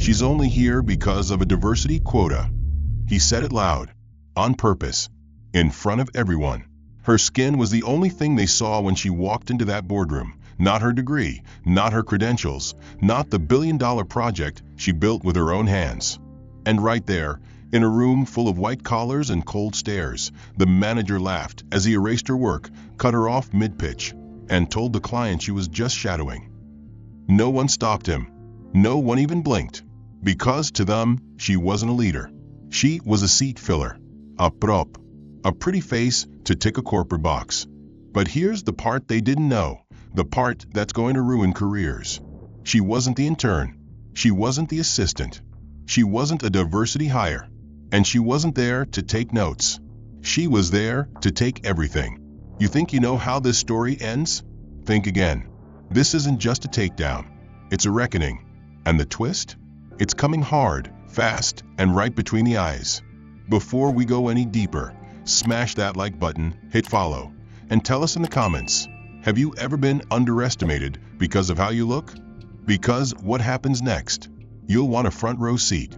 She's only here because of a diversity quota. He said it loud, on purpose, in front of everyone. Her skin was the only thing they saw when she walked into that boardroom, not her degree, not her credentials, not the billion-dollar project she built with her own hands. And right there, in a room full of white collars and cold stares, the manager laughed as he erased her work, cut her off mid-pitch, and told the client she was just shadowing. No one stopped him. No one even blinked. Because to them, she wasn't a leader. She was a seat filler, a prop, a pretty face to tick a corporate box. But here's the part they didn't know, the part that's going to ruin careers. She wasn't the intern. She wasn't the assistant. She wasn't a diversity hire. And she wasn't there to take notes. She was there to take everything. You think you know how this story ends? Think again. This isn't just a takedown. It's a reckoning. And the twist? It's coming hard, fast, and right between the eyes. Before we go any deeper, smash that like button, hit follow, and tell us in the comments, have you ever been underestimated because of how you look? Because what happens next? You'll want a front row seat.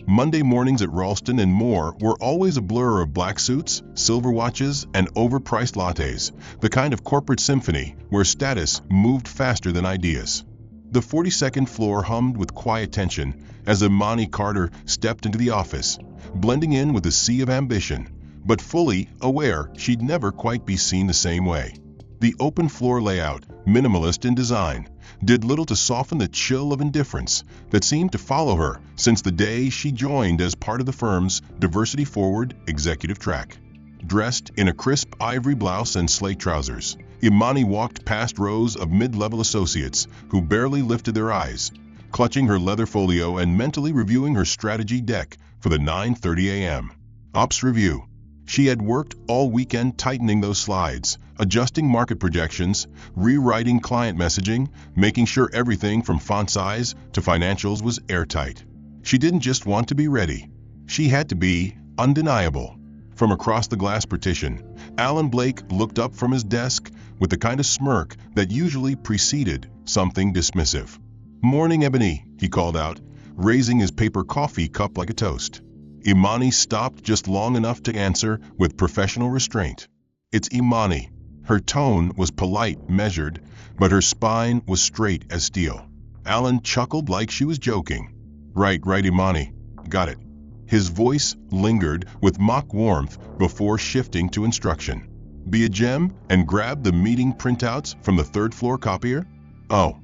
Monday mornings at Ralston and more were always a blur of black suits, silver watches, and overpriced lattes, the kind of corporate symphony where status moved faster than ideas. The 42nd floor hummed with quiet tension as Imani Carter stepped into the office, blending in with the sea of ambition, but fully aware she'd never quite be seen the same way. The open floor layout, minimalist in design, did little to soften the chill of indifference that seemed to follow her since the day she joined as part of the firm's diversity-forward executive track. Dressed in a crisp ivory blouse and slate trousers, Imani walked past rows of mid-level associates who barely lifted their eyes, clutching her leather folio and mentally reviewing her strategy deck for the 9:30 a.m. Ops review. She had worked all weekend tightening those slides, adjusting market projections, rewriting client messaging, making sure everything from font size to financials was airtight. She didn't just want to be ready. She had to be undeniable. From across the glass partition, Alan Blake looked up from his desk with the kind of smirk that usually preceded something dismissive. "Morning, Ebony," he called out, raising his paper coffee cup like a toast. Imani stopped just long enough to answer with professional restraint. "It's Imani." Her tone was polite, measured, but her spine was straight as steel. Alan chuckled like she was joking. Right, Imani. Got it." His voice lingered with mock warmth before shifting to instruction. "Be a gem and grab the meeting printouts from the third-floor copier? Oh,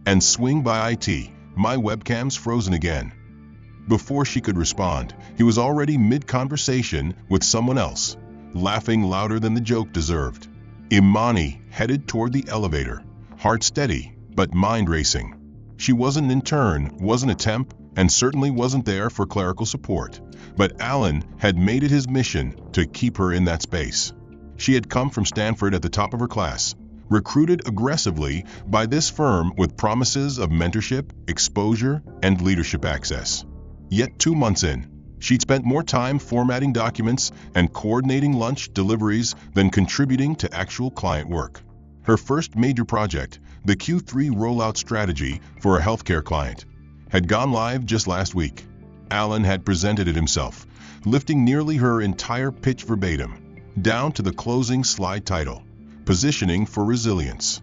and swing by IT. My webcam's frozen again." Before she could respond, he was already mid-conversation with someone else, laughing louder than the joke deserved. Imani headed toward the elevator, heart steady, but mind racing. She wasn't an intern, wasn't a temp, and certainly wasn't there for clerical support, but Alan had made it his mission to keep her in that space. She had come from Stanford at the top of her class, recruited aggressively by this firm with promises of mentorship, exposure, and leadership access. Yet 2 months in, she'd spent more time formatting documents and coordinating lunch deliveries than contributing to actual client work. Her first major project, the Q3 rollout strategy for a healthcare client, had gone live just last week. Alan had presented it himself, lifting nearly her entire pitch verbatim, down to the closing slide title, Positioning for Resilience.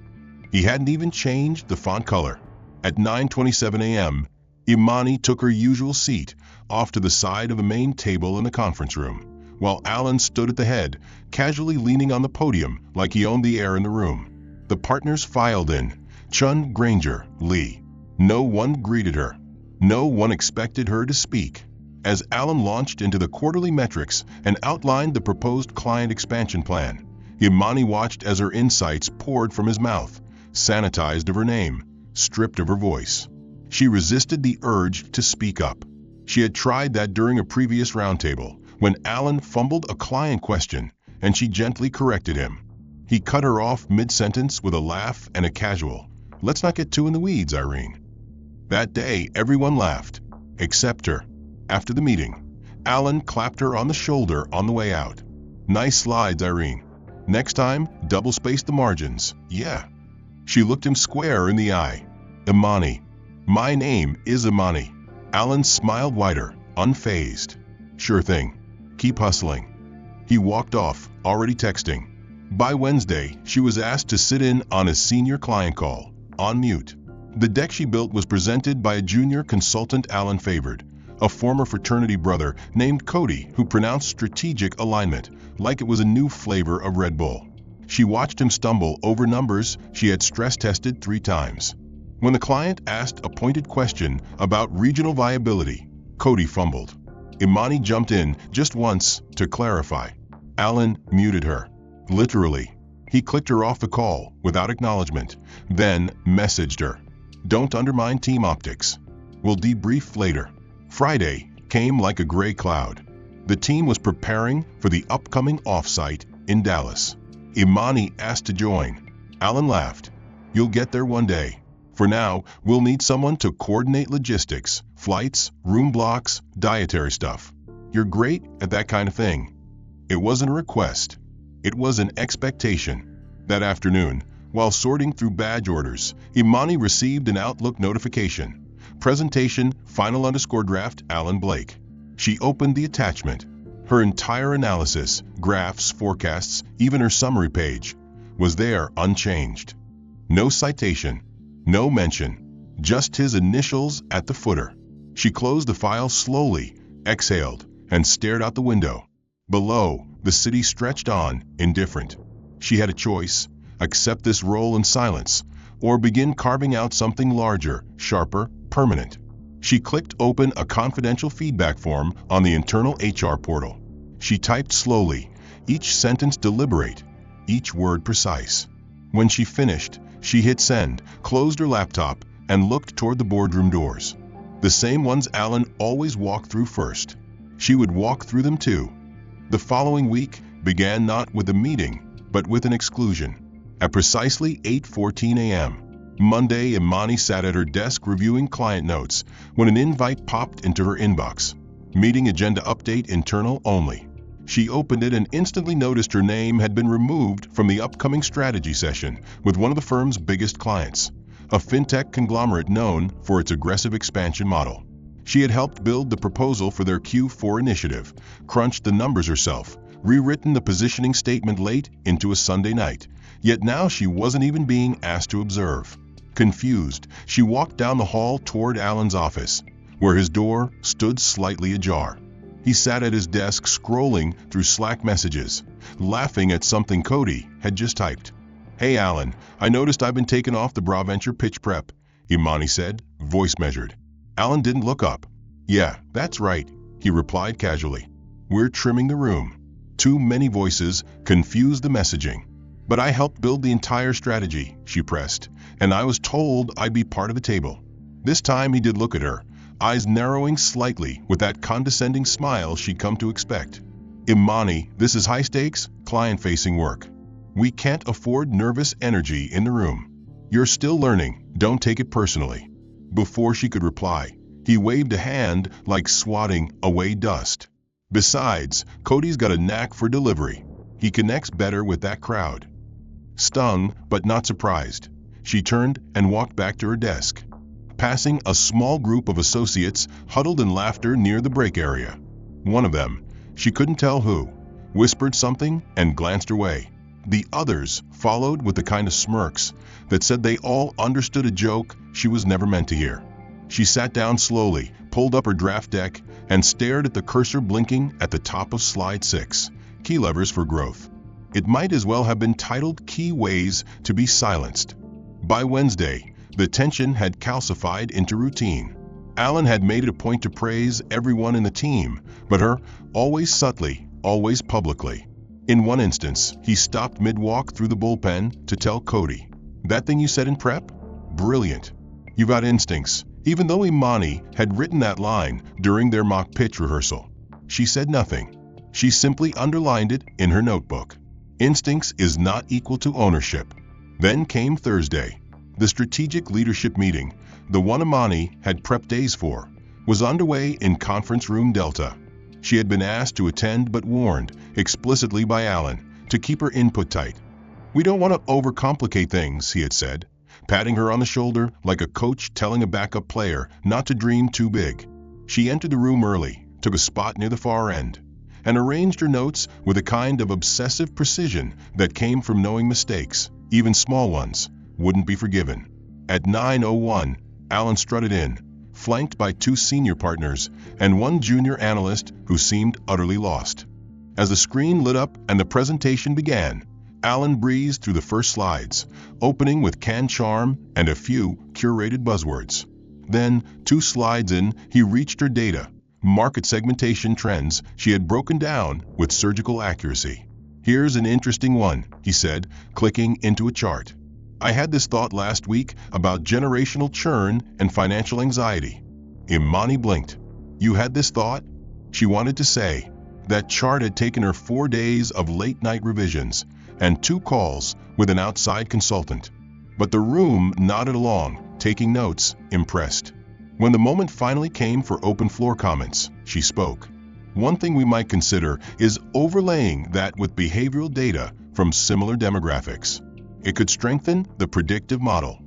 He hadn't even changed the font color. At 9:27 a.m., Imani took her usual seat off to the side of a main table in the conference room, while Alan stood at the head, casually leaning on the podium like he owned the air in the room. The partners filed in, Chun, Granger, Lee. No one greeted her. No one expected her to speak. As Alan launched into the quarterly metrics and outlined the proposed client expansion plan, Imani watched as her insights poured from his mouth, sanitized of her name, stripped of her voice. She resisted the urge to speak up. She had tried that during a previous roundtable, when Alan fumbled a client question, and she gently corrected him. He cut her off mid-sentence with a laugh and a casual, "Let's not get too in the weeds, Irene." That day, everyone laughed, except her. After the meeting, Alan clapped her on the shoulder on the way out. "Nice slides, Irene. Next time, double-space the margins, yeah." She looked him square in the eye. "Imani. My name is Imani. Alan smiled wider, unfazed. Sure thing. Keep hustling. He walked off, already texting. By Wednesday, she was asked to sit in on a senior client call, on mute. The deck she built was presented by a junior consultant Alan favored, a former fraternity brother named Cody who pronounced strategic alignment like it was a new flavor of Red Bull. She watched him stumble over numbers she had stress-tested 3 times. When the client asked a pointed question about regional viability, Cody fumbled. Imani jumped in just once to clarify. Alan muted her. Literally. He clicked her off the call without acknowledgement, then messaged her. Don't undermine team optics. We'll debrief later. Friday came like a gray cloud. The team was preparing for the upcoming offsite in Dallas. Imani asked to join. Alan laughed. You'll get there one day. For now, we'll need someone to coordinate logistics, flights, room blocks, dietary stuff. You're great at that kind of thing. It wasn't a request. It was an expectation. That afternoon, while sorting through badge orders, Imani received an Outlook notification. Presentation, final _ Alan Blake. She opened the attachment. Her entire analysis, graphs, forecasts, even her summary page, was there unchanged. No citation, no mention, just his initials at the footer. She closed the file slowly, exhaled, and stared out the window. Below, the city stretched on, indifferent. She had a choice: accept this role in silence, or begin carving out something larger, sharper, permanent. She clicked open a confidential feedback form on the internal HR portal. She typed slowly, each sentence deliberate, each word precise. When she finished, she hit send, closed her laptop, and looked toward the boardroom doors. The same ones Alan always walked through first. She would walk through them too. The following week began not with a meeting, but with an exclusion. At precisely 8:14 a.m., Monday, Imani sat at her desk reviewing client notes when an invite popped into her inbox. Meeting agenda update internal only. She opened it and instantly noticed her name had been removed from the upcoming strategy session with one of the firm's biggest clients, a fintech conglomerate known for its aggressive expansion model. She had helped build the proposal for their Q4 initiative, crunched the numbers herself, rewritten the positioning statement late into a Sunday night, yet now she wasn't even being asked to observe. Confused, she walked down the hall toward Alan's office, where his door stood slightly ajar. He sat at his desk scrolling through Slack messages, laughing at something Cody had just typed. Hey Alan, I noticed I've been taken off the Braventure pitch prep, Imani said, voice measured. Alan didn't look up. Yeah, that's right, he replied casually. We're trimming the room. Too many voices confused the messaging. But I helped build the entire strategy, she pressed, and I was told I'd be part of the table. This time he did look at her, eyes narrowing slightly with that condescending smile she'd come to expect. Imani, this is high-stakes, client-facing work. We can't afford nervous energy in the room. You're still learning, don't take it personally. Before she could reply, he waved a hand like swatting away dust. Besides, Cody's got a knack for delivery. He connects better with that crowd. Stung, but not surprised, she turned and walked back to her desk, passing a small group of associates huddled in laughter near the break area. One of them, she couldn't tell who, whispered something and glanced her way. The others followed with the kind of smirks that said they all understood a joke she was never meant to hear. She sat down slowly, pulled up her draft deck, and stared at the cursor blinking at the top of slide 6, Key Levers for Growth. It might as well have been titled Key Ways to be Silenced. By Wednesday, the tension had calcified into routine. Alan had made it a point to praise everyone in the team, but her, always subtly, always publicly. In one instance, he stopped mid-walk through the bullpen to tell Cody, "That thing you said in prep? Brilliant. You've got instincts," even though Imani had written that line during their mock pitch rehearsal. She said nothing. She simply underlined it in her notebook. Instincts is not equal to ownership. Then came Thursday. The strategic leadership meeting, the one Imani had prepped days for, was underway in Conference Room Delta. She had been asked to attend but warned, explicitly by Alan, to keep her input tight. "We don't want to overcomplicate things," he had said, patting her on the shoulder like a coach telling a backup player not to dream too big. She entered the room early, took a spot near the far end, and arranged her notes with a kind of obsessive precision that came from knowing mistakes, even small ones, wouldn't be forgiven. At 9:01, Alan strutted in, flanked by 2 senior partners and 1 junior analyst who seemed utterly lost. As the screen lit up and the presentation began, Alan breezed through the first slides, opening with canned charm and a few curated buzzwords. Then, 2 slides in, he reached her data, market segmentation trends she had broken down with surgical accuracy. "Here's an interesting one," he said, clicking into a chart. "I had this thought last week about generational churn and financial anxiety." Imani blinked. "You had this thought?" She wanted to say. That chart had taken her 4 days of late-night revisions and 2 calls with an outside consultant. But the room nodded along, taking notes, impressed. When the moment finally came for open floor comments, she spoke. "One thing we might consider is overlaying that with behavioral data from similar demographics. It could strengthen the predictive model."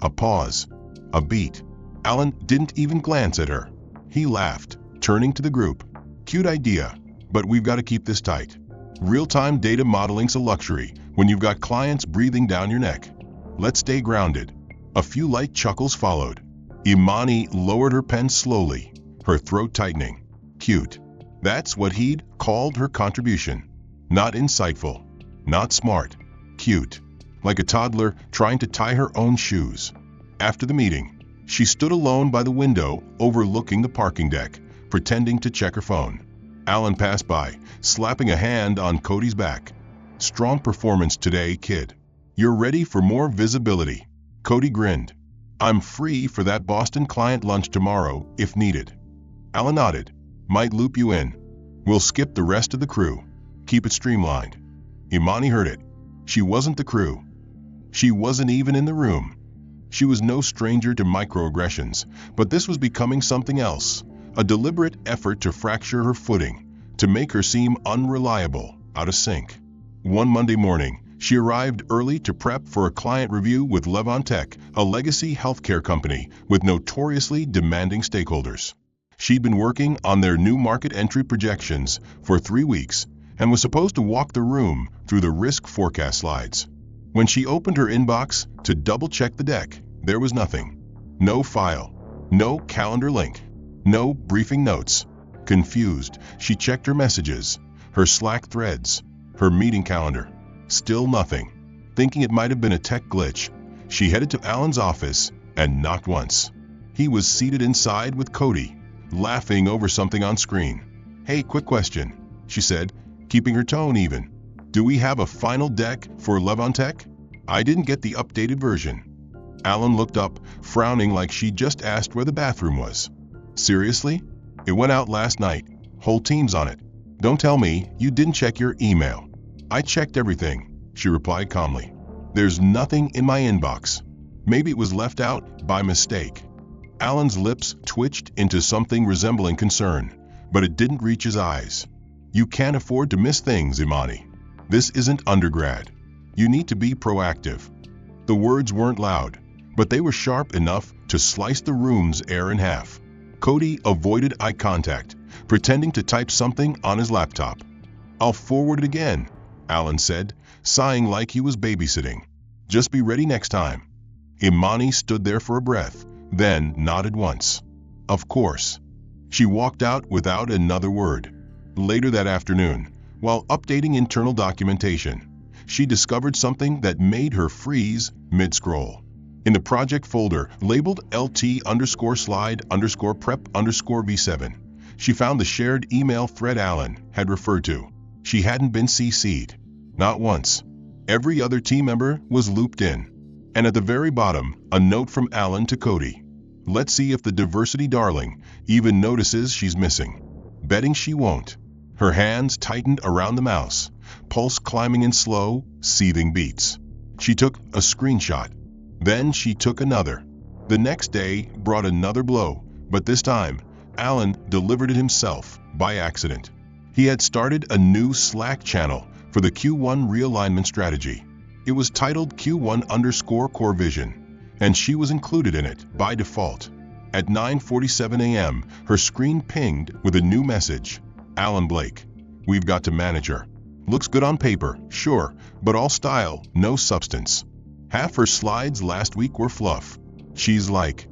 A pause. A beat. Alan didn't even glance at her. He laughed, turning to the group. "Cute idea, but we've got to keep this tight. Real-time data modeling's a luxury when you've got clients breathing down your neck. Let's stay grounded." A few light chuckles followed. Imani lowered her pen slowly, her throat tightening. Cute. That's what he'd called her contribution. Not insightful. Not smart. Cute. Like a toddler trying to tie her own shoes. After the meeting, she stood alone by the window overlooking the parking deck, pretending to check her phone. Alan passed by, slapping a hand on Cody's back. "Strong performance today, kid. You're ready for more visibility." Cody grinned. "I'm free for that Boston client lunch tomorrow, if needed." Alan nodded. "Might loop you in. We'll skip the rest of the crew. Keep it streamlined." Imani heard it. She wasn't the crew. She wasn't even in the room. She was no stranger to microaggressions, but this was becoming something else. A deliberate effort to fracture her footing, to make her seem unreliable, out of sync. One Monday morning, she arrived early to prep for a client review with Levantech, a legacy healthcare company with notoriously demanding stakeholders. She'd been working on their new market entry projections for 3 weeks and was supposed to walk the room through the risk forecast slides. When she opened her inbox to double-check the deck, there was nothing. No file, no calendar link, no briefing notes. Confused, she checked her messages, her Slack threads, her meeting calendar. Still nothing. Thinking it might have been a tech glitch, she headed to Alan's office and knocked once. He was seated inside with Cody, laughing over something on screen. "Hey, quick question," she said, keeping her tone even. "Do we have a final deck for Levantech? I didn't get the updated version." Alan looked up, frowning like she'd just asked where the bathroom was. "Seriously? It went out last night. Whole team's on it. Don't tell me you didn't check your email." "I checked everything," she replied calmly. "There's nothing in my inbox. Maybe it was left out by mistake." Alan's lips twitched into something resembling concern, but it didn't reach his eyes. "You can't afford to miss things, Imani. This isn't undergrad. You need to be proactive." The words weren't loud, but they were sharp enough to slice the room's air in half. Cody avoided eye contact, pretending to type something on his laptop. "I'll forward it again," Alan said, sighing like he was babysitting. "Just be ready next time." Imani stood there for a breath, then nodded once. "Of course." She walked out without another word. Later that afternoon, while updating internal documentation, she discovered something that made her freeze mid-scroll. In the project folder labeled LT_slide_prep_V7, she found the shared email thread Alan had referred to. She hadn't been CC'd. Not once. Every other team member was looped in. And at the very bottom, a note from Alan to Cody. "Let's see if the diversity darling even notices she's missing." Betting she won't. Her hands tightened around the mouse, pulse climbing in slow, seething beats. She took a screenshot. Then she took another. The next day brought another blow, but this time, Alan delivered it himself, by accident. He had started a new Slack channel for the Q1 realignment strategy. It was titled Q1_Core Vision, and she was included in it by default. At 9:47 a.m., her screen pinged with a new message. Alan Blake. We've got to manage her. Looks good on paper, sure, but all style, no substance. Half her slides last week were fluff. She's like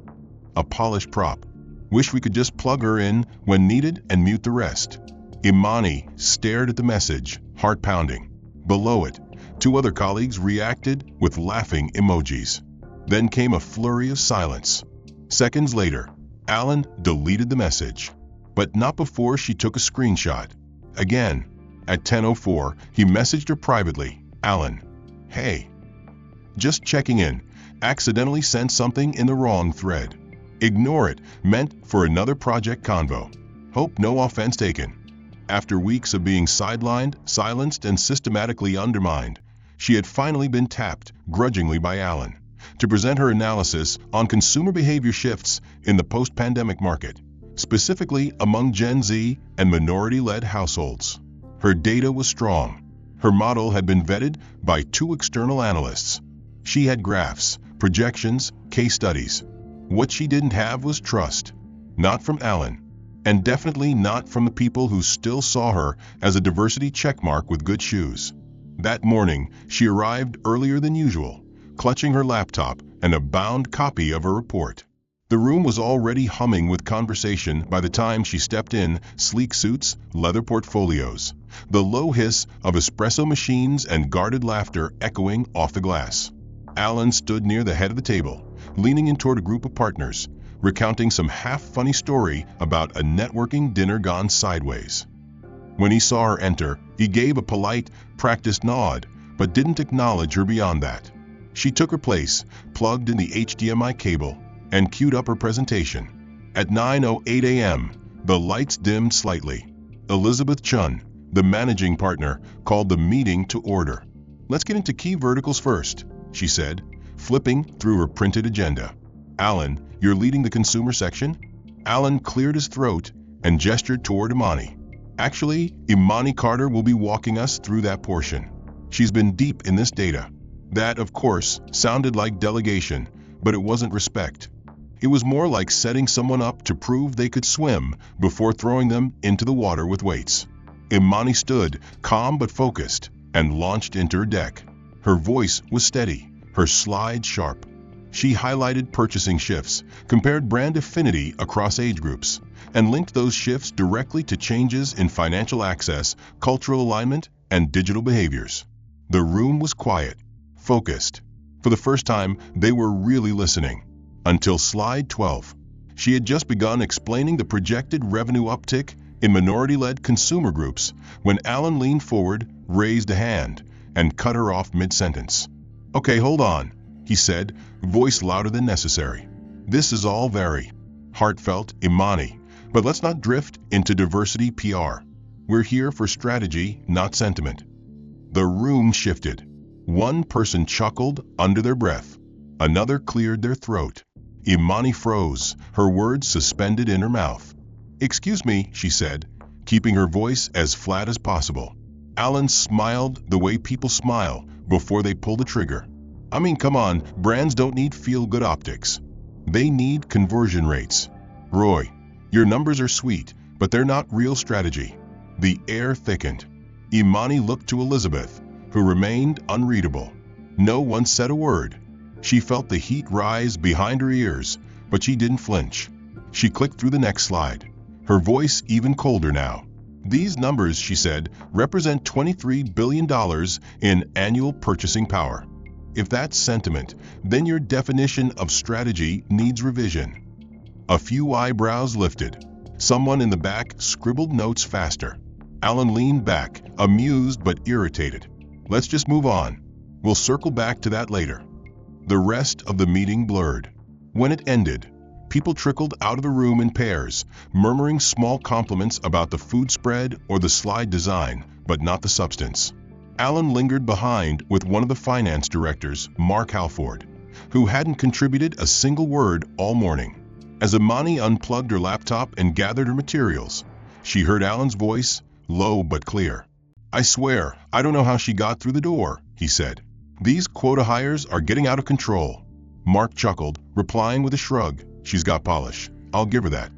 a polished prop. Wish we could just plug her in when needed and mute the rest. Imani stared at the message, heart pounding. Below it, 2 other colleagues reacted with laughing emojis. Then came a flurry of silence. Seconds later, Alan deleted the message, but not before she took a screenshot. Again, at 10:04, he messaged her privately. Alan, hey. Just checking in. Accidentally sent something in the wrong thread. Ignore it, meant for another project convo. Hope no offense taken. After weeks of being sidelined, silenced, and systematically undermined, she had finally been tapped, grudgingly by Alan, to present her analysis on consumer behavior shifts in the post-pandemic market, specifically among Gen Z and minority-led households. Her data was strong. Her model had been vetted by 2 external analysts. She had graphs, projections, case studies. What she didn't have was trust. Not from Alan, and definitely not from the people who still saw her as a diversity checkmark with good shoes. That morning, she arrived earlier than usual, clutching her laptop and a bound copy of her report. The room was already humming with conversation by the time she stepped in. Sleek suits, leather portfolios, the low hiss of espresso machines, and guarded laughter echoing off the glass. Alan stood near the head of the table, leaning in toward a group of partners, recounting some half-funny story about a networking dinner gone sideways. When he saw her enter, he gave a polite, practiced nod, but didn't acknowledge her beyond that. She took her place, plugged in the HDMI cable, and queued up her presentation. At 9:08 a.m., the lights dimmed slightly. Elizabeth Chun, the managing partner, called the meeting to order. Let's get into key verticals first, she said, flipping through her printed agenda. Alan, you're leading the consumer section? Alan cleared his throat and gestured toward Imani. Actually, Imani Carter will be walking us through that portion. She's been deep in this data. That, of course, sounded like delegation, but it wasn't respect. It was more like setting someone up to prove they could swim before throwing them into the water with weights. Imani stood, calm but focused, and launched into her deck. Her voice was steady, her slides sharp. She highlighted purchasing shifts, compared brand affinity across age groups, and linked those shifts directly to changes in financial access, cultural alignment, and digital behaviors. The room was quiet, focused. For the first time, they were really listening. Until slide 12. She had just begun explaining the projected revenue uptick in minority-led consumer groups when Alan leaned forward, raised a hand, and cut her off mid-sentence. Okay, hold on, he said, voice louder than necessary. This is all very heartfelt, Imani, but let's not drift into diversity PR. We're here for strategy, not sentiment. The room shifted. One person chuckled under their breath. Another cleared their throat. Imani froze, her words suspended in her mouth. Excuse me, she said, keeping her voice as flat as possible. Alan smiled the way people smile before they pull the trigger. I mean, come on, brands don't need feel-good optics. They need conversion rates. Roy, your numbers are sweet, but they're not real strategy. The air thickened. Imani looked to Elizabeth, who remained unreadable. No one said a word. She felt the heat rise behind her ears, but she didn't flinch. She clicked through the next slide, her voice even colder now. These numbers, she said, represent $23 billion in annual purchasing power. If that's sentiment, then your definition of strategy needs revision. A few eyebrows lifted. Someone in the back scribbled notes faster. Alan leaned back, amused but irritated. Let's just move on. We'll circle back to that later. The rest of the meeting blurred. When it ended, people trickled out of the room in pairs, murmuring small compliments about the food spread or the slide design, but not the substance. Alan lingered behind with one of the finance directors, Mark Halford, who hadn't contributed a single word all morning. As Imani unplugged her laptop and gathered her materials, she heard Alan's voice, low but clear. I swear, I don't know how she got through the door, he said. These quota hires are getting out of control. Mark chuckled, replying with a shrug. She's got polish. I'll give her that.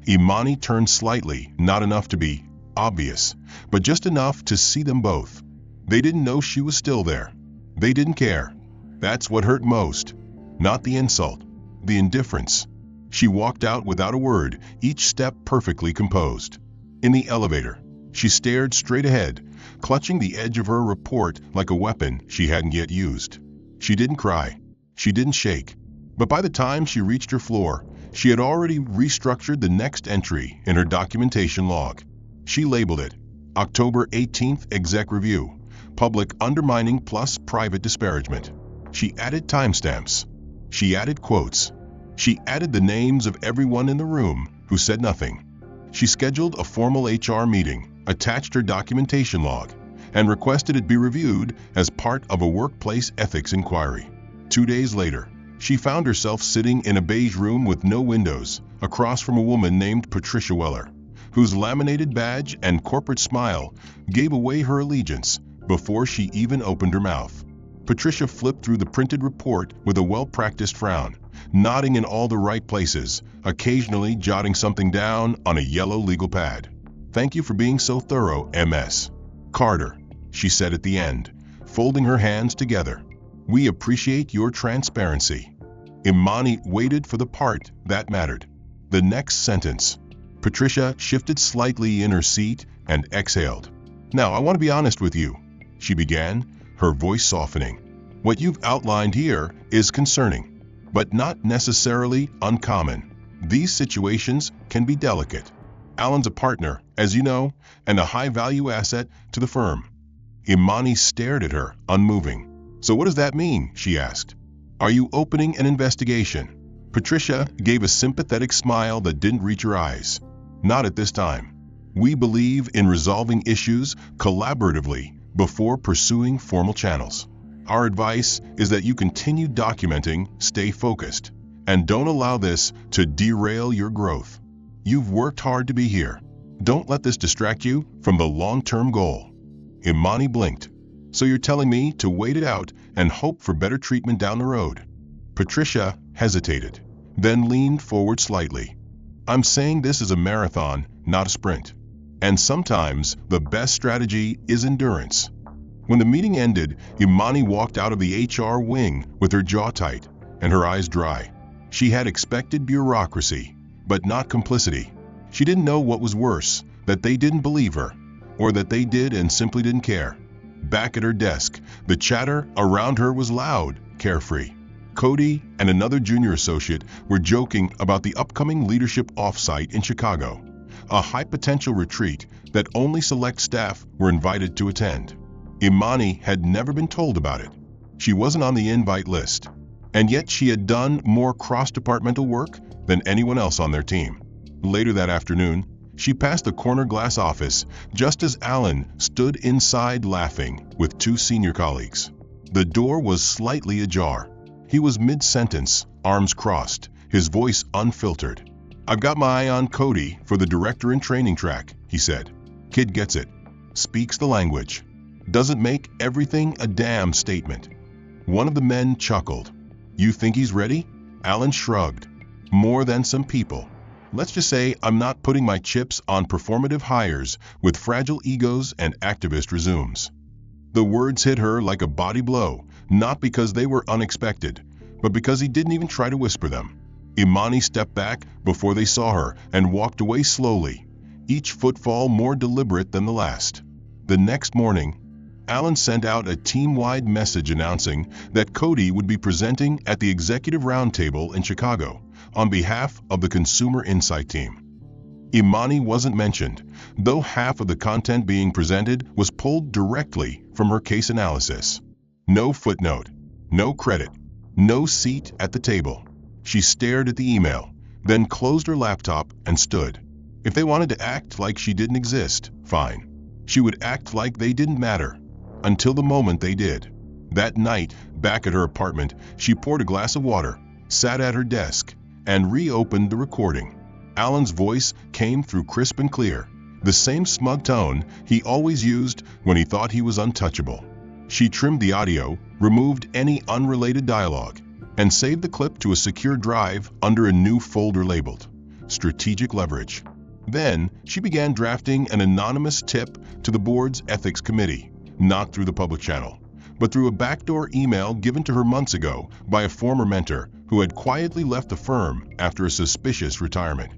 Imani turned slightly, not enough to be obvious, but just enough to see them both. They didn't know she was still there. They didn't care. That's what hurt most. Not the insult, the indifference. She walked out without a word, each step perfectly composed. In the elevator, she stared straight ahead, clutching the edge of her report like a weapon she hadn't yet used. She didn't cry. She didn't shake. But by the time she reached her floor, she had already restructured the next entry in her documentation log. She labeled it October 18th Exec Review, Public Undermining plus Private Disparagement. She added timestamps. She added quotes. She added the names of everyone in the room who said nothing. She scheduled a formal HR meeting, attached her documentation log, and requested it be reviewed as part of a workplace ethics inquiry. 2 days later, she found herself sitting in a beige room with no windows, across from a woman named Patricia Weller, whose laminated badge and corporate smile gave away her allegiance before she even opened her mouth. Patricia flipped through the printed report with a well-practiced frown, nodding in all the right places, occasionally jotting something down on a yellow legal pad. "Thank you for being so thorough, MS. Carter," she said at the end, folding her hands together. "We appreciate your transparency." Imani waited for the part that mattered. The next sentence. Patricia shifted slightly in her seat and exhaled. "Now, I want to be honest with you," she began, her voice softening. "What you've outlined here is concerning, but not necessarily uncommon. These situations can be delicate. Alan's a partner, as you know, and a high-value asset to the firm." Imani stared at her, unmoving. "So what does that mean?" she asked. "Are you opening an investigation?" Patricia gave a sympathetic smile that didn't reach her eyes. "Not at this time. We believe in resolving issues collaboratively before pursuing formal channels. Our advice is that you continue documenting, stay focused, and don't allow this to derail your growth. You've worked hard to be here. Don't let this distract you from the long-term goal." Imani blinked. "So you're telling me to wait it out and hope for better treatment down the road?" Patricia hesitated, then leaned forward slightly. "I'm saying this is a marathon, not a sprint. And sometimes the best strategy is endurance." When the meeting ended, Imani walked out of the HR wing with her jaw tight and her eyes dry. She had expected bureaucracy, but not complicity. She didn't know what was worse, that they didn't believe her, or that they did and simply didn't care. Back at her desk, the chatter around her was loud, carefree. Cody and another junior associate were joking about the upcoming leadership offsite in Chicago, a high-potential retreat that only select staff were invited to attend. Imani had never been told about it. She wasn't on the invite list, and yet she had done more cross-departmental work than anyone else on their team. Later that afternoon, she passed the corner glass office just as Alan stood inside laughing with 2 senior colleagues. The door was slightly ajar. He was mid-sentence, arms crossed, his voice unfiltered. "I've got my eye on Cody for the director in training track," he said. "Kid gets it. Speaks the language. Doesn't make everything a damn statement." One of the men chuckled. "You think he's ready?" Alan shrugged. "More than some people. Let's just say I'm not putting my chips on performative hires with fragile egos and activist resumes." The words hit her like a body blow, not because they were unexpected, but because he didn't even try to whisper them. Imani stepped back before they saw her and walked away slowly, each footfall more deliberate than the last. The next morning, Alan sent out a team-wide message announcing that Cody would be presenting at the Executive Roundtable in Chicago on behalf of the Consumer Insight team. Imani wasn't mentioned, though half of the content being presented was pulled directly from her case analysis. No footnote, no credit, no seat at the table. She stared at the email, then closed her laptop and stood. If they wanted to act like she didn't exist, fine. She would act like they didn't matter, until the moment they did. That night, back at her apartment, she poured a glass of water, sat at her desk, and reopened the recording. Alan's voice came through crisp and clear, the same smug tone he always used when he thought he was untouchable. She trimmed the audio, removed any unrelated dialogue, and saved the clip to a secure drive under a new folder labeled Strategic Leverage. Then, she began drafting an anonymous tip to the board's ethics committee, not through the public channel, but through a backdoor email given to her months ago by a former mentor who had quietly left the firm after a suspicious retirement.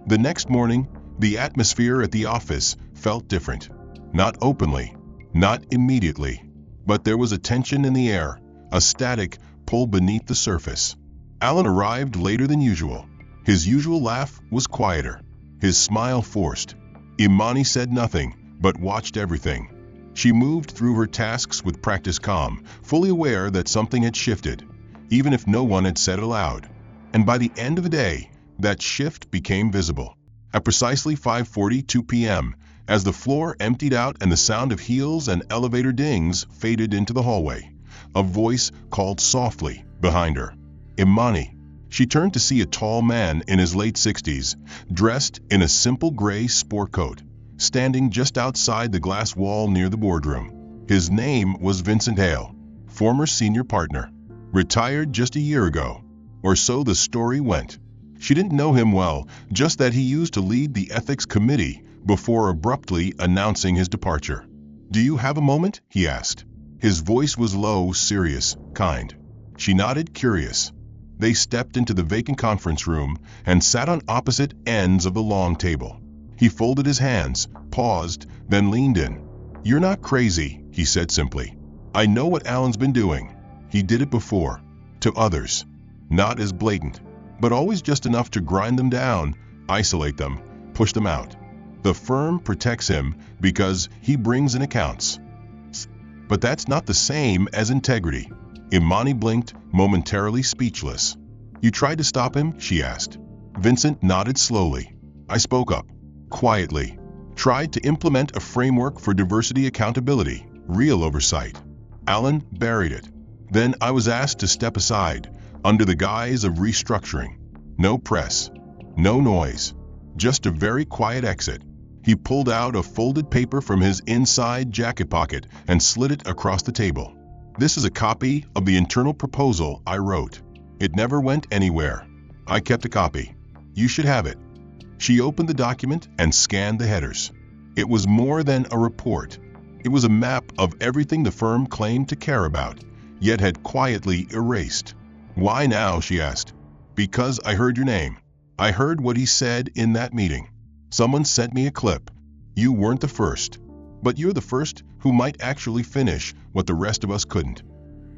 The next morning, the atmosphere at the office felt different. Not openly, not immediately, but there was a tension in the air, a static pull beneath the surface. Alan arrived later than usual. His usual laugh was quieter, his smile forced. Imani said nothing, but watched everything. She moved through her tasks with practiced calm, fully aware that something had shifted, even if no one had said it aloud. And by the end of the day, that shift became visible. At precisely 5:42 p.m., as the floor emptied out and the sound of heels and elevator dings faded into the hallway, a voice called softly behind her. Imani. She turned to see a tall man in his late 60s, dressed in a simple gray sport coat, standing just outside the glass wall near the boardroom. His name was Vincent Hale, former senior partner, retired just a year ago, or so the story went. She didn't know him well, just that he used to lead the ethics committee before abruptly announcing his departure. "Do you have a moment?" he asked. His voice was low, serious, kind. She nodded, curious. They stepped into the vacant conference room and sat on opposite ends of the long table. He folded his hands, paused, then leaned in. "You're not crazy," he said simply. "I know what Alan's been doing. He did it before. To others. Not as blatant, but always just enough to grind them down, isolate them, push them out. The firm protects him because he brings in accounts. But that's not the same as integrity." Imani blinked, momentarily speechless. "You tried to stop him?" she asked. Vincent nodded slowly. "I spoke up. Quietly. Tried to implement a framework for diversity accountability, real oversight. Alan buried it. Then I was asked to step aside, under the guise of restructuring. No press. No noise. Just a very quiet exit." He pulled out a folded paper from his inside jacket pocket and slid it across the table. "This is a copy of the internal proposal I wrote. It never went anywhere. I kept a copy. You should have it." She opened the document and scanned the headers. It was more than a report. It was a map of everything the firm claimed to care about, yet had quietly erased. "Why now?" she asked. "Because I heard your name. I heard what he said in that meeting. Someone sent me a clip. You weren't the first, but you're the first who might actually finish what the rest of us couldn't."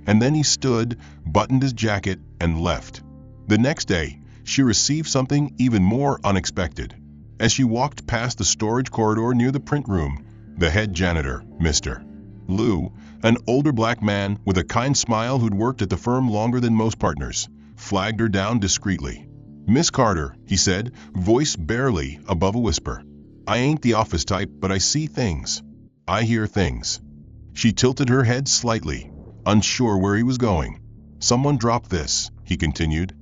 And then he stood, buttoned his jacket, and left. The next day, she received something even more unexpected. As she walked past the storage corridor near the print room, the head janitor, Mr. Lou, an older black man with a kind smile who'd worked at the firm longer than most partners, flagged her down discreetly. "Miss Carter," he said, voice barely above a whisper. "I ain't the office type, but I see things. I hear things." She tilted her head slightly, unsure where he was going. "Someone dropped this," he continued,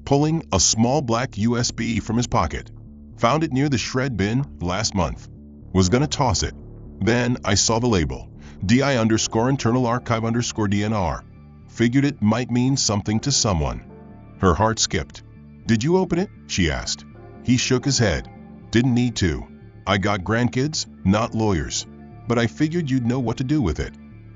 pulling a small black USB from his pocket. "Found it near the shred bin last month. Was gonna toss it. Then I saw the label, DI_internal archive_DNR. Figured it might mean something to someone." Her heart skipped. "Did you open it?" she asked. He shook his head. "Didn't need to. I got grandkids, not lawyers. But I figured you'd know what to do with it."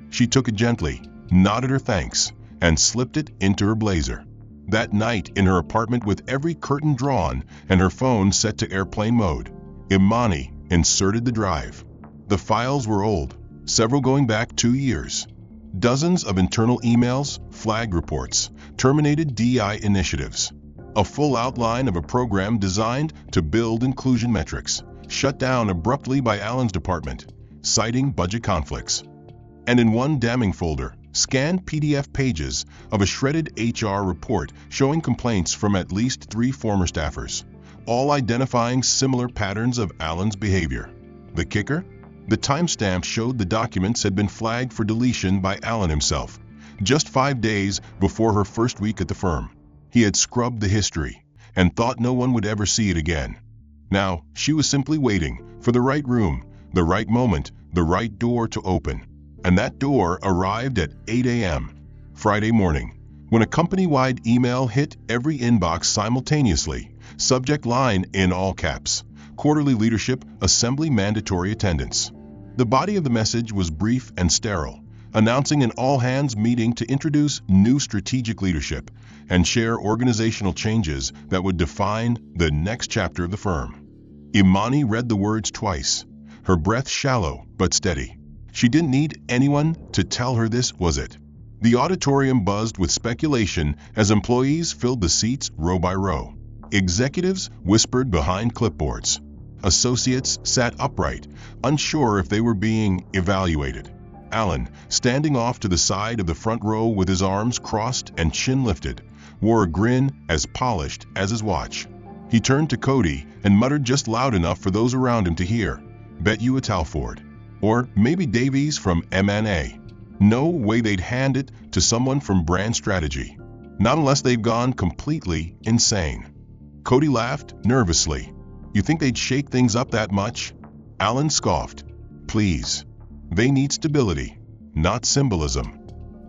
She took it gently, nodded her thanks, and slipped it into her blazer. That night, in her apartment with every curtain drawn and her phone set to airplane mode, Imani inserted the drive. The files were old, several going back 2 years. Dozens of internal emails, flagged reports, terminated DI initiatives. A full outline of a program designed to build inclusion metrics, shut down abruptly by Alan's department, citing budget conflicts. And in one damning folder, scanned PDF pages of a shredded HR report showing complaints from at least 3 former staffers, all identifying similar patterns of Alan's behavior. The kicker? The timestamp showed the documents had been flagged for deletion by Alan himself, just 5 days before her first week at the firm. He had scrubbed the history and thought no one would ever see it again. Now, she was simply waiting for the right room, the right moment, the right door to open. And that door arrived at 8 a.m. Friday morning, When a company-wide email hit every inbox simultaneously, subject line in all caps, quarterly leadership assembly mandatory attendance. The body of the message was brief and sterile, announcing an all-hands meeting to introduce new strategic leadership and share organizational changes that would define the next chapter of the firm. Imani read the words twice, her breath shallow but steady. She didn't need anyone to tell her this was it. The auditorium buzzed with speculation as employees filled the seats row by row. Executives whispered behind clipboards. Associates sat upright, unsure if they were being evaluated. Alan, standing off to the side of the front row with his arms crossed and chin lifted, wore a grin as polished as his watch. He turned to Cody and muttered just loud enough for those around him to hear, "Bet you a Talford." Or maybe Davies from M&A. No way they'd hand it to someone from brand strategy. Not unless they've gone completely insane. Cody laughed nervously. "You think they'd shake things up that much?" Alan scoffed. "Please. They need stability, not symbolism."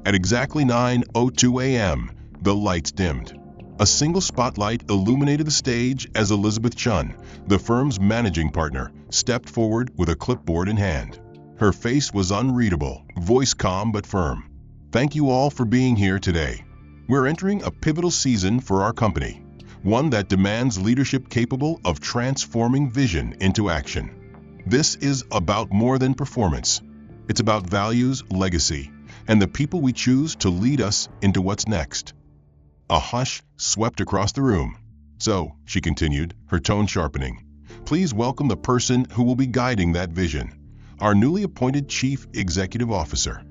At exactly 9:02 a.m., the lights dimmed. A single spotlight illuminated the stage as Elizabeth Chun, the firm's managing partner, stepped forward with a clipboard in hand. Her face was unreadable, voice calm but firm. "Thank you all for being here today. We're entering a pivotal season for our company, one that demands leadership capable of transforming vision into action. This is about more than performance. It's about values, legacy, and the people we choose to lead us into what's next." A hush swept across the room. "So," she continued, her tone sharpening, "please welcome the person who will be guiding that vision, our newly appointed Chief Executive Officer."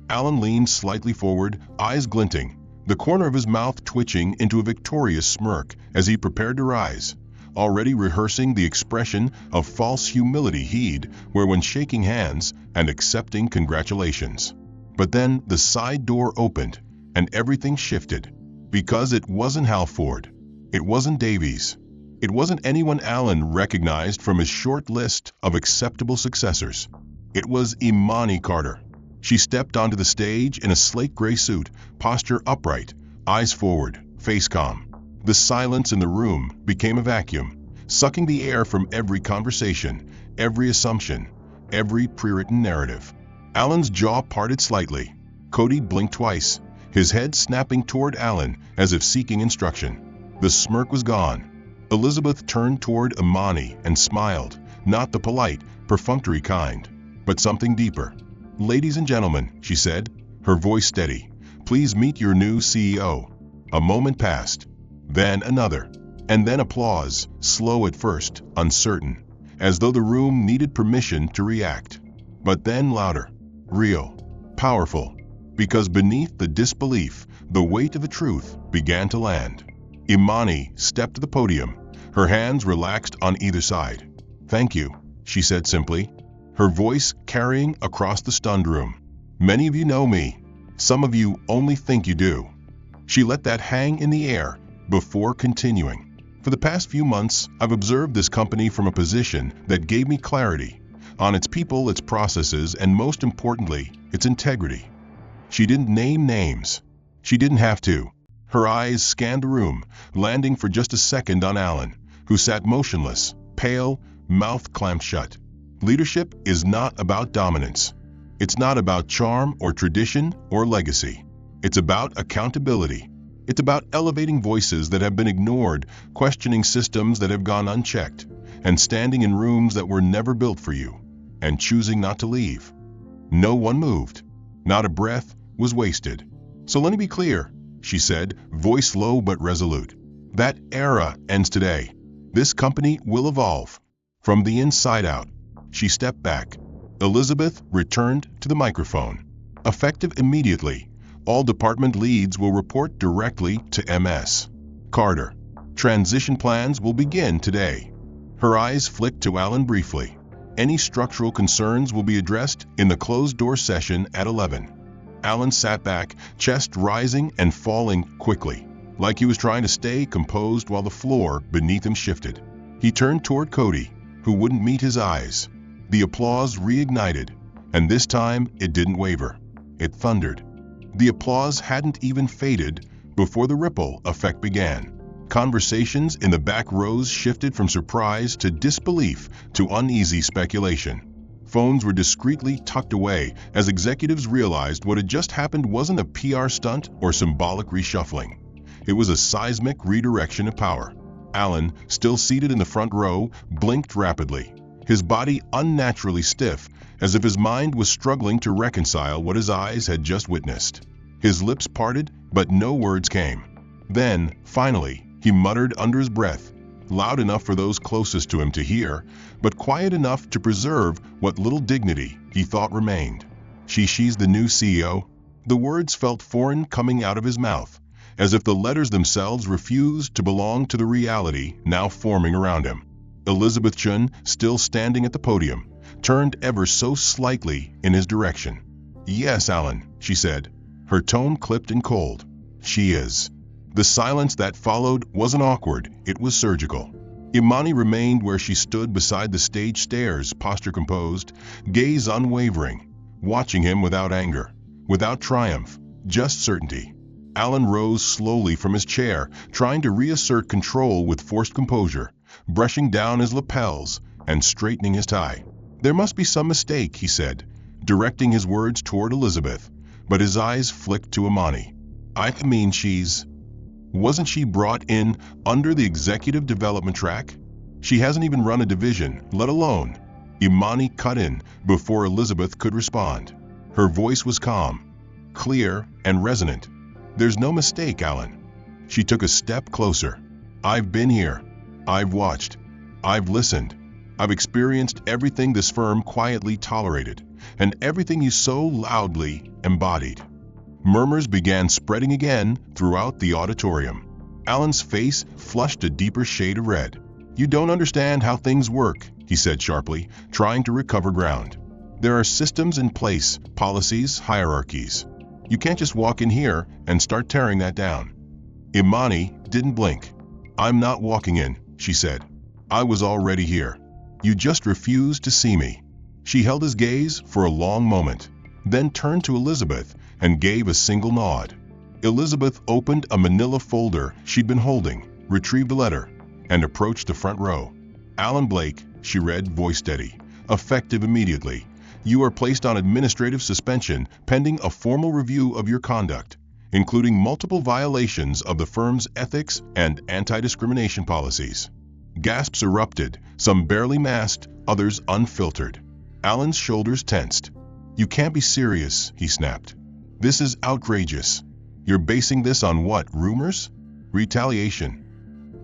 Alan leaned slightly forward, eyes glinting, the corner of his mouth twitching into a victorious smirk as he prepared to rise, already rehearsing the expression of false humility he'd wear when shaking hands and accepting congratulations. But then the side door opened, and everything shifted. Because it wasn't Halford. It wasn't Davies. It wasn't anyone Alan recognized from his short list of acceptable successors. It was Imani Carter. She stepped onto the stage in a slate gray suit, posture upright, eyes forward, face calm. The silence in the room became a vacuum, sucking the air from every conversation, every assumption, every pre-written narrative. Alan's jaw parted slightly. Cody blinked twice, his head snapping toward Alan as if seeking instruction. The smirk was gone. Elizabeth turned toward Imani and smiled, not the polite, perfunctory kind, but something deeper. "Ladies and gentlemen," she said, her voice steady, "please meet your new CEO." A moment passed, then another, and then applause, slow at first, uncertain, as though the room needed permission to react. But then louder, real, powerful, because beneath the disbelief, the weight of the truth began to land. Imani stepped to the podium, her hands relaxed on either side. "Thank you," she said simply, her voice carrying across the stunned room. "Many of you know me. Some of you only think you do." She let that hang in the air before continuing. "For the past few months, I've observed this company from a position that gave me clarity on its people, its processes, and most importantly, its integrity." She didn't name names. She didn't have to. Her eyes scanned the room, landing for just a second on Alan, who sat motionless, pale, mouth clamped shut. Leadership is not about dominance. It's not about charm or tradition or legacy. It's about accountability. It's about elevating voices that have been ignored, questioning systems that have gone unchecked, and standing in rooms that were never built for you, and choosing not to leave. No one moved. Not a breath was wasted. "So let me be clear," she said, voice low but resolute. "That era ends today. This company will evolve. From the inside out." She stepped back. Elizabeth returned to the microphone. "Effective immediately, all department leads will report directly to MS Carter. Transition plans will begin today." Her eyes flicked to Alan briefly. "Any structural concerns will be addressed in the closed-door session at 11. Alan sat back, chest rising and falling quickly, like he was trying to stay composed while the floor beneath him shifted. He turned toward Cody, who wouldn't meet his eyes. The applause reignited, and this time it didn't waver. It thundered. The applause hadn't even faded Before the ripple effect began, conversations in the back rows shifted from surprise to disbelief to uneasy speculation. Phones were discreetly tucked away as executives realized what had just happened wasn't a PR stunt or symbolic reshuffling. It was a seismic redirection of power. Alan, still seated in the front row, blinked rapidly, his body unnaturally stiff, as if his mind was struggling to reconcile what his eyes had just witnessed. His lips parted, but no words came. Then, finally, he muttered under his breath, loud enough for those closest to him to hear, but quiet enough to preserve what little dignity he thought remained. She's the new CEO? The words felt foreign coming out of his mouth, as if the letters themselves refused to belong to the reality now forming around him. Elizabeth Chun, still standing at the podium, turned ever so slightly in his direction. "Yes, Alan," she said, her tone clipped and cold. "She is." The silence that followed wasn't awkward, it was surgical. Imani remained where she stood beside the stage stairs, posture composed, gaze unwavering, watching him without anger, without triumph, just certainty. Alan rose slowly from his chair, trying to reassert control with forced composure, brushing down his lapels and straightening his tie. "There must be some mistake," he said, directing his words toward Elizabeth, but his eyes flicked to Imani. "I mean, wasn't she brought in under the executive development track? She hasn't even run a division, let alone." Imani cut in before Elizabeth could respond. Her voice was calm, clear, and resonant. "There's no mistake, Alan." She took a step closer. "I've been here. I've watched. I've listened. I've experienced everything this firm quietly tolerated, and everything you so loudly embodied." Murmurs began spreading again throughout the auditorium. Alan's face flushed a deeper shade of red. "You don't understand how things work," he said sharply, trying to recover ground. "There are systems in place, policies, hierarchies. You can't just walk in here and start tearing that down." Imani didn't blink. "I'm not walking in," she said. "I was already here. You just refused to see me." She held his gaze for a long moment, then turned to Elizabeth and gave a single nod. Elizabeth opened a manila folder she'd been holding, retrieved the letter, and approached the front row. "Alan Blake," she read, voice steady, "effective immediately. You are placed on administrative suspension pending a formal review of your conduct, including multiple violations of the firm's ethics and anti-discrimination policies." Gasps erupted, some barely masked, others unfiltered. Alan's shoulders tensed. "You can't be serious," he snapped. "This is outrageous. You're basing this on what, rumors? Retaliation?"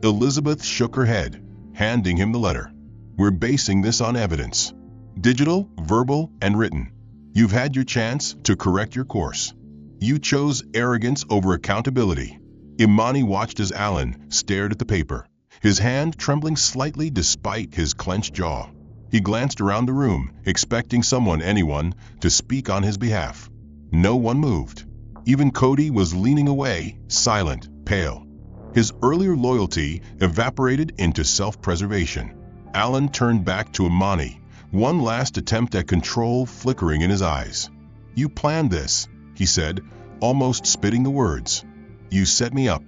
Elizabeth shook her head, handing him the letter. "We're basing this on evidence. Digital, verbal, and written. You've had your chance to correct your course. You chose arrogance over accountability." Imani watched as Alan stared at the paper, his hand trembling slightly despite his clenched jaw. He glanced around the room, expecting anyone, to speak on his behalf. No one moved. Even Cody was leaning away, silent, pale. His earlier loyalty evaporated into self-preservation. Alan turned back to Imani, one last attempt at control flickering in his eyes. "You planned this," he said, almost spitting the words. "You set me up."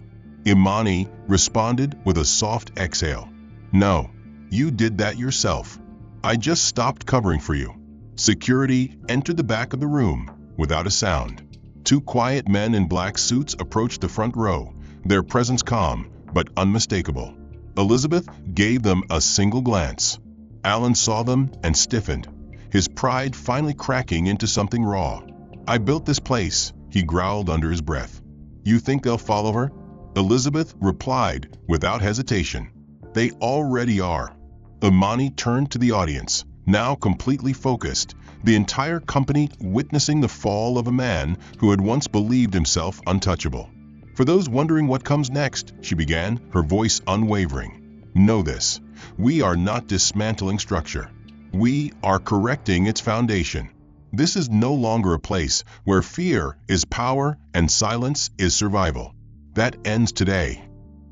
Imani responded with a soft exhale. "No, you did that yourself. I just stopped covering for you." Security entered the back of the room without a sound. Two quiet men in black suits approached the front row, their presence calm but unmistakable. Elizabeth gave them a single glance. Alan saw them and stiffened, his pride finally cracking into something raw. "I built this place," he growled under his breath. "You think they'll follow her?" Elizabeth replied without hesitation. "They already are." Imani turned to the audience, now completely focused, the entire company witnessing the fall of a man who had once believed himself untouchable. "For those wondering what comes next," she began, her voice unwavering, "know this. We are not dismantling structure. We are correcting its foundation. This is no longer a place where fear is power and silence is survival. That ends today."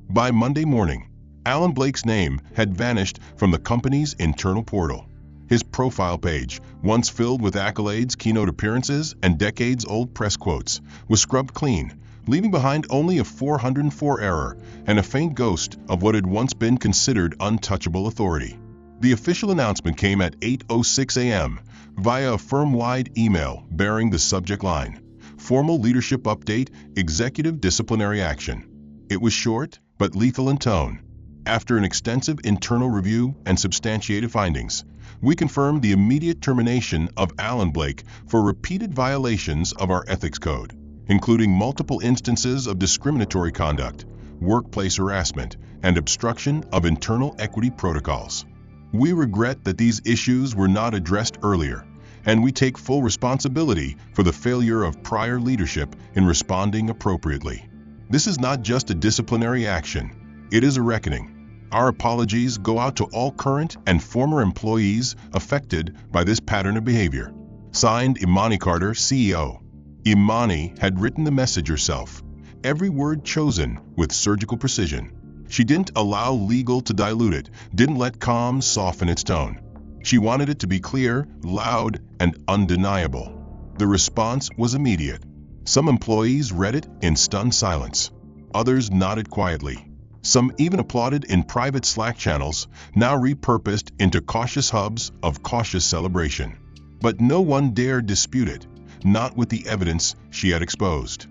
By Monday morning, Alan Blake's name had vanished from the company's internal portal. His profile page, once filled with accolades, keynote appearances, and decades-old press quotes, was scrubbed clean, leaving behind only a 404 error and a faint ghost of what had once been considered untouchable authority. The official announcement came at 8:06 a.m. via a firm-wide email bearing the subject line, "Formal Leadership Update, Executive Disciplinary Action." It was short, but lethal in tone. After an extensive internal review and substantiated findings, we confirmed the immediate termination of Alan Blake for repeated violations of our ethics code, including multiple instances of discriminatory conduct, workplace harassment, and obstruction of internal equity protocols. We regret that these issues were not addressed earlier, and we take full responsibility for the failure of prior leadership in responding appropriately. This is not just a disciplinary action, it is a reckoning. Our apologies go out to all current and former employees affected by this pattern of behavior. Signed, Imani Carter, CEO. Imani had written the message herself, every word chosen with surgical precision. She didn't allow legal to dilute it, didn't let calm soften its tone. She wanted it to be clear, loud, and undeniable. The response was immediate. Some employees read it in stunned silence. Others nodded quietly. Some even applauded in private Slack channels, now repurposed into cautious hubs of cautious celebration. But no one dared dispute it, not with the evidence she had exposed.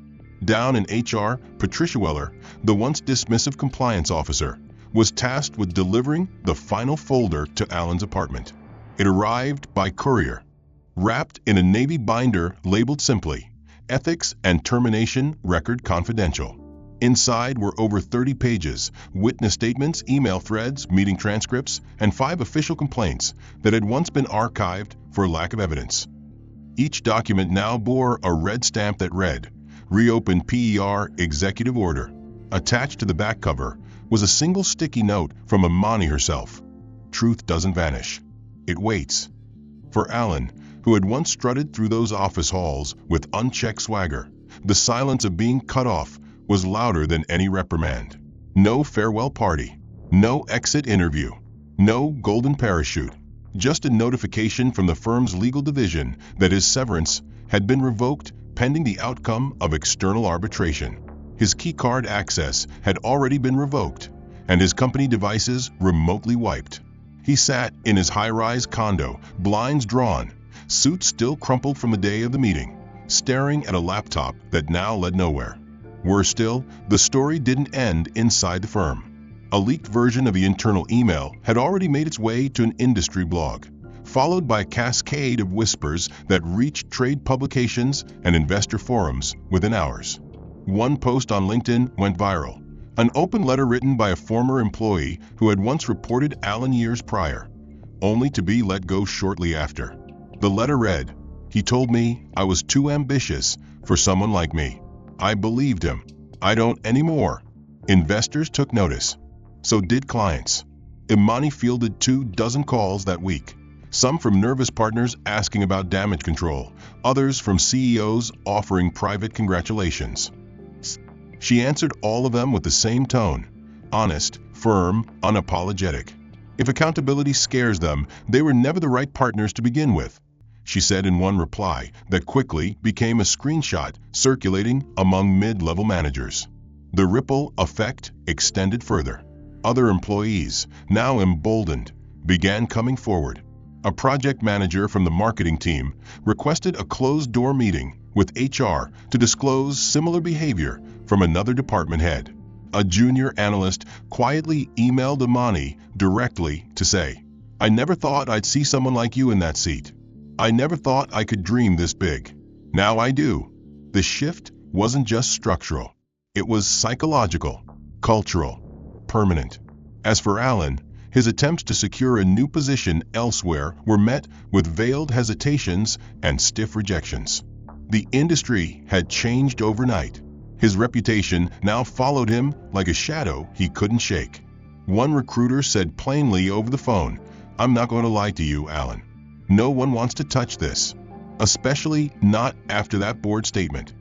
Down in HR, Patricia Weller, the once dismissive compliance officer, was tasked with delivering the final folder to Alan's apartment. It arrived by courier, wrapped in a navy binder labeled simply, "Ethics and Termination Record Confidential." Inside were over 30 pages, witness statements, email threads, meeting transcripts, and 5 official complaints that had once been archived for lack of evidence. Each document now bore a red stamp that read, "Reopen PER Executive Order." Attached to the back cover was a single sticky note from Imani herself. Truth doesn't vanish. It waits. For Alan, who had once strutted through those office halls with unchecked swagger, the silence of being cut off was louder than any reprimand. No farewell party, no exit interview, no golden parachute, just a notification from the firm's legal division that his severance had been revoked pending the outcome of external arbitration. His keycard access had already been revoked, and his company devices remotely wiped. He sat in his high-rise condo, blinds drawn, suit still crumpled from the day of the meeting, staring at a laptop that now led nowhere. Worse still, the story didn't end inside the firm. A leaked version of the internal email had already made its way to an industry blog, followed by a cascade of whispers that reached trade publications and investor forums within hours. One post on LinkedIn went viral, an open letter written by a former employee who had once reported Alan years prior, only to be let go shortly after. The letter read, "He told me I was too ambitious for someone like me. I believed him. I don't anymore." Investors took notice. So did clients. Imani fielded 24 calls that week, some from nervous partners asking about damage control, others from CEOs offering private congratulations. She answered all of them with the same tone, honest, firm, unapologetic. If accountability scares them, they were never the right partners to begin with, she said in one reply that quickly became a screenshot circulating among mid-level managers. The ripple effect extended further. Other employees, now emboldened, began coming forward. A project manager from the marketing team requested a closed-door meeting with HR to disclose similar behavior from another department head. A junior analyst quietly emailed Imani directly to say, "I never thought I'd see someone like you in that seat. I never thought I could dream this big. Now I do." The shift wasn't just structural. It was psychological, cultural, permanent. As for Alan, his attempts to secure a new position elsewhere were met with veiled hesitations and stiff rejections. The industry had changed overnight. His reputation now followed him like a shadow he couldn't shake. One recruiter said plainly over the phone, "I'm not going to lie to you, Alan. No one wants to touch this, especially not after that board statement."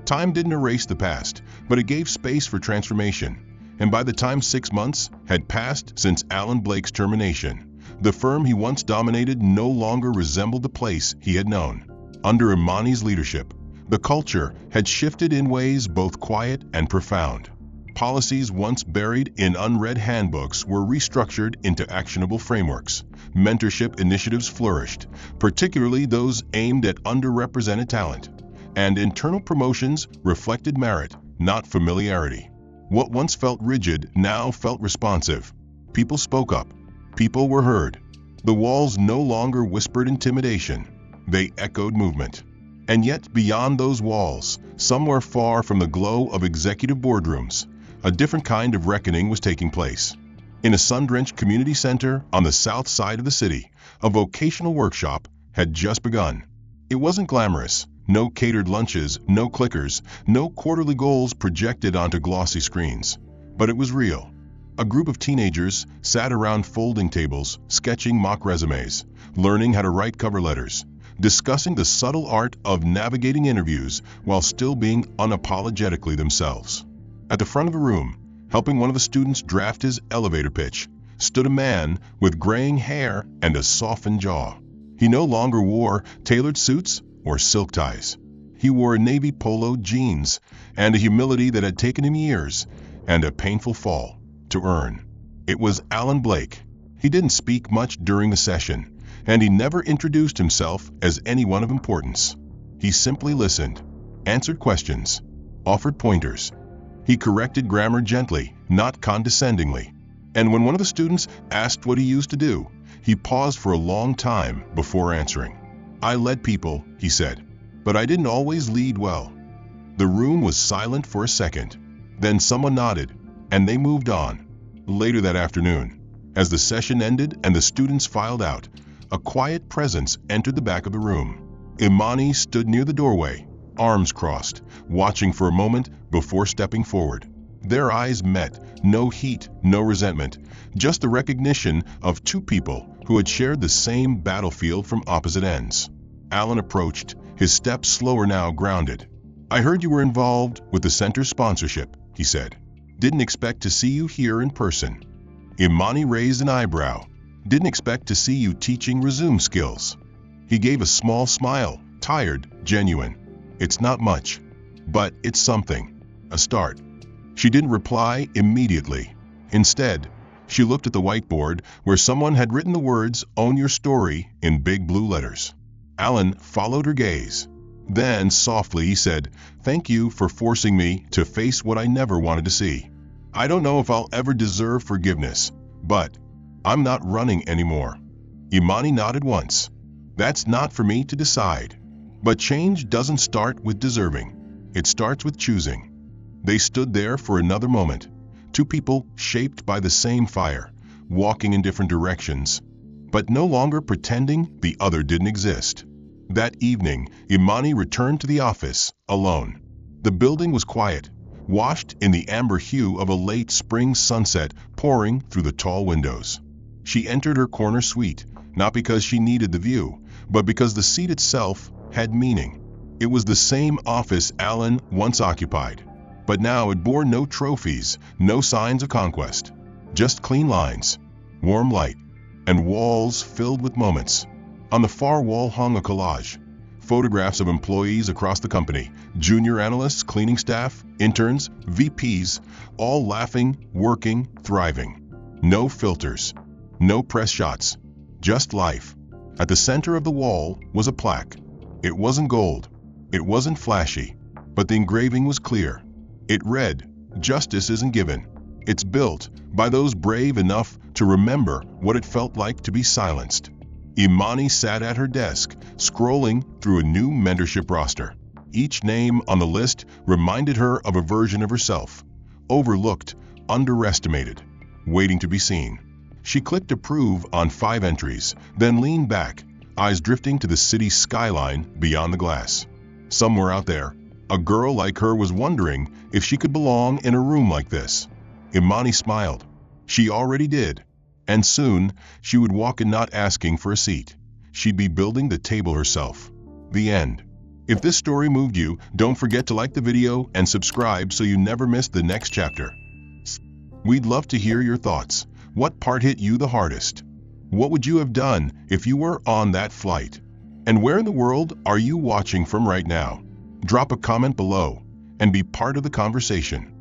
Time didn't erase the past, but it gave space for transformation. And by the time 6 months had passed since Alan Blake's termination, the firm he once dominated no longer resembled the place he had known. Under Imani's leadership, The culture had shifted in ways both quiet and profound. Policies once buried in unread handbooks were restructured into actionable frameworks. Mentorship initiatives flourished, particularly those aimed at underrepresented talent. And internal promotions reflected merit, not familiarity. What once felt rigid now felt responsive. People spoke up. People were heard. The walls no longer whispered intimidation. They echoed movement. And yet, beyond those walls, somewhere far from the glow of executive boardrooms, a different kind of reckoning was taking place. In a sun-drenched community center on the south side of the city, a vocational workshop had just begun. It wasn't glamorous. No catered lunches, no clickers, no quarterly goals projected onto glossy screens. But it was real. A group of teenagers sat around folding tables, sketching mock resumes, learning how to write cover letters, discussing the subtle art of navigating interviews while still being unapologetically themselves. At the front of the room, helping one of the students draft his elevator pitch, stood a man with graying hair and a softened jaw. He no longer wore tailored suits or silk ties. He wore navy polo jeans and a humility that had taken him years and a painful fall to earn. It was Alan Blake. He didn't speak much during the session, and he never introduced himself as anyone of importance. He simply listened, answered questions, offered pointers. He corrected grammar gently, not condescendingly. And when one of the students asked what he used to do, he paused for a long time before answering. "I led people," he said, "but I didn't always lead well." The room was silent for a second. Then someone nodded, and they moved on. Later that afternoon, as the session ended and the students filed out, a quiet presence entered the back of the room. Imani stood near the doorway, arms crossed, watching for a moment before stepping forward. Their eyes met, no heat, no resentment, just the recognition of two people who had shared the same battlefield from opposite ends. Alan approached, his steps slower now, grounded. "I heard you were involved with the center's sponsorship," he said. "Didn't expect to see you here in person." Imani raised an eyebrow. "Didn't expect to see you teaching resume skills." He gave a small smile, tired, genuine. "It's not much, but it's something. A start." She didn't reply immediately. Instead, she looked at the whiteboard where someone had written the words "Own Your Story" in big blue letters. Alan followed her gaze. Then, softly, he said, "Thank you for forcing me to face what I never wanted to see. I don't know if I'll ever deserve forgiveness, but I'm not running anymore." Imani nodded once. "That's not for me to decide. But change doesn't start with deserving. It starts with choosing." They stood there for another moment, two people shaped by the same fire, walking in different directions, but no longer pretending the other didn't exist. That evening, Imani returned to the office, alone. The building was quiet, washed in the amber hue of a late spring sunset pouring through the tall windows. She entered her corner suite, not because she needed the view, but because the seat itself had meaning. It was the same office Alan once occupied, but now it bore no trophies, no signs of conquest. Just clean lines, warm light, and walls filled with moments. On the far wall hung a collage, photographs of employees across the company, junior analysts, cleaning staff, interns, VPs, all laughing, working, thriving. No filters, no press shots, just life. At the center of the wall was a plaque. It wasn't gold, it wasn't flashy, but the engraving was clear. It read, "Justice isn't given. It's built by those brave enough to remember what it felt like to be silenced." Imani sat at her desk, scrolling through a new mentorship roster. Each name on the list reminded her of a version of herself, overlooked, underestimated, waiting to be seen. She clicked approve on 5 entries, then leaned back, eyes drifting to the city skyline beyond the glass. Somewhere out there, a girl like her was wondering if she could belong in a room like this. Imani smiled. She already did. And soon, she would walk in not asking for a seat. She'd be building the table herself. The end. If this story moved you, don't forget to like the video and subscribe so you never miss the next chapter. We'd love to hear your thoughts. What part hit you the hardest? What would you have done if you were on that flight? And where in the world are you watching from right now? Drop a comment below and be part of the conversation.